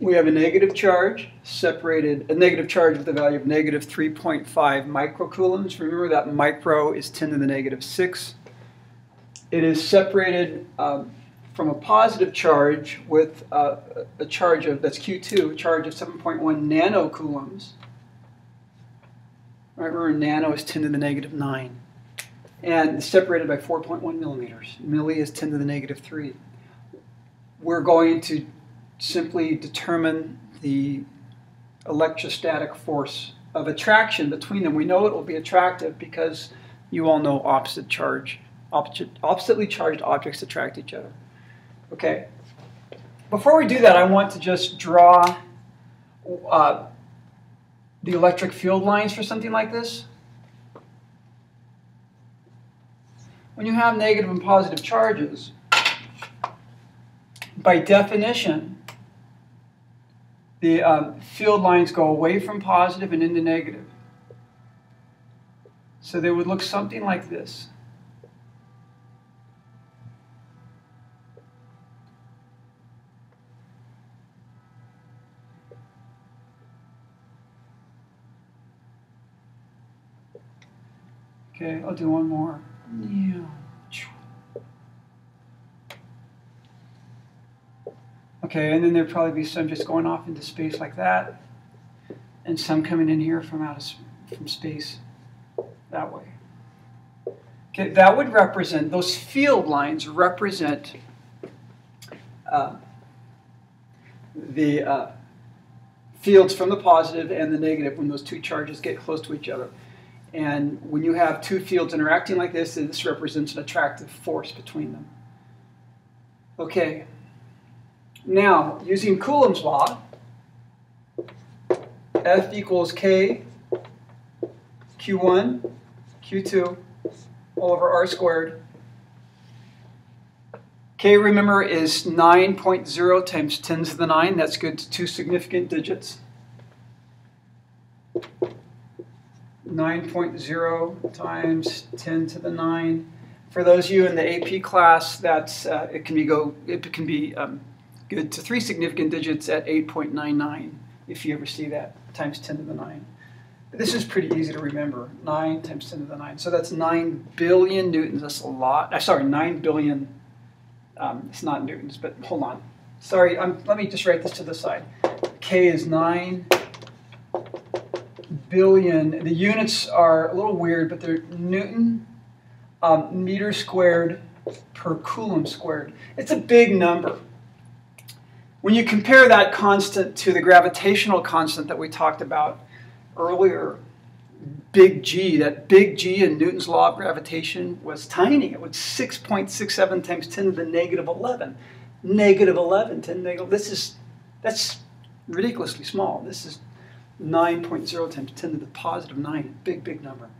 We have a negative charge separated, a negative charge with a value of negative 3.5 microcoulombs. Remember that micro is 10 to the negative 6. It is separated from a positive charge with a charge of, that's Q2, a charge of 7.1 nanocoulombs. Right, remember nano is 10 to the negative 9. And separated by 4.1 millimeters. Milli is 10 to the negative 3. We're going to simply determine the electrostatic force of attraction between them. We know it will be attractive because you all know oppositely charged objects attract each other. Okay. Before we do that, I want to just draw the electric field lines for something like this. When you have negative and positive charges, by definition, the field lines go away from positive and into negative. So they would look something like this. Okay, I'll do one more. Yeah. Okay, and then there'd probably be some just going off into space like that, and some coming in here from space that way. Okay, that would represent, those field lines represent the fields from the positive and the negative when those two charges get close to each other. And when you have two fields interacting like this, this represents an attractive force between them. Okay. Now, using Coulomb's law, F equals K, Q1, Q2, all over R squared. K, remember, is 9.0 times 10 to the 9. That's good to two significant digits. 9.0 times 10 to the 9. For those of you in the AP class, that's it can be good to three significant digits at 8.99, if you ever see that, times 10 to the 9. This is pretty easy to remember, 9 times 10 to the 9. So that's 9 billion newtons, that's a lot. Sorry, 9 billion, it's not newtons, but hold on. Sorry, let me just write this to the side. K is 9 billion. The units are a little weird, but they're Newton meter squared per Coulomb squared. It's a big number. When you compare that constant to the gravitational constant that we talked about earlier, big G, that big G in Newton's law of gravitation was tiny. It was 6.67 times 10 to the negative 11. Negative 11, 10 to the negative, that's ridiculously small. This is 9.0 times 10 to the positive 9, big, big number.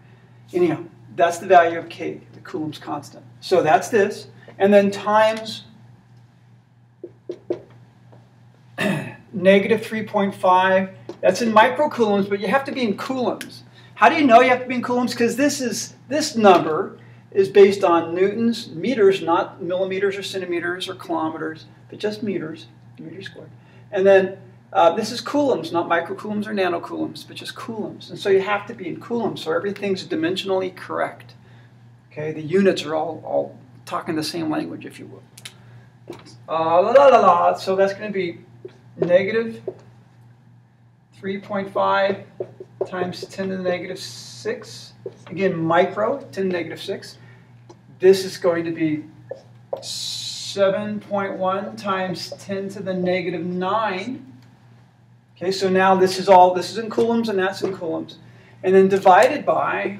Anyhow, that's the value of K, the Coulomb's constant. So that's this, and then times negative 3.5, that's in microcoulombs, but you have to be in coulombs. How do you know you have to be in coulombs? Because this number is based on newtons, meters, not millimeters or centimeters or kilometers, but just meters, meters squared. And then this is coulombs, not microcoulombs or nanocoulombs, but just coulombs. And so you have to be in coulombs, so everything's dimensionally correct. Okay, the units are all talking the same language, if you will. So that's going to be negative 3.5 times 10 to the negative 6. Again, micro, 10 to the negative 6. This is going to be 7.1 times 10 to the negative 9. Okay, so now this is in coulombs and that's in coulombs. And then divided by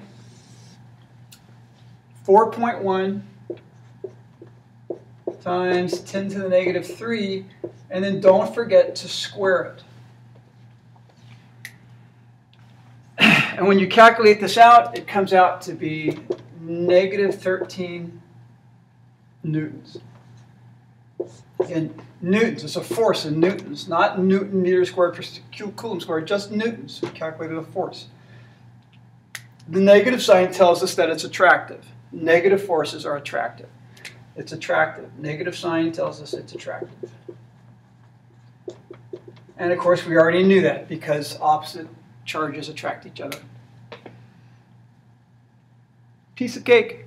4.1 times 10 to the negative 3, and then don't forget to square it. And when you calculate this out, it comes out to be negative 13 newtons. Again, newtons, it's a force in newtons, not Newton meter squared per Coulomb squared, just newtons, calculated a force. The negative sign tells us that it's attractive. Negative forces are attractive. It's attractive. Negative sign tells us it's attractive. And of course, we already knew that because opposite charges attract each other. Piece of cake.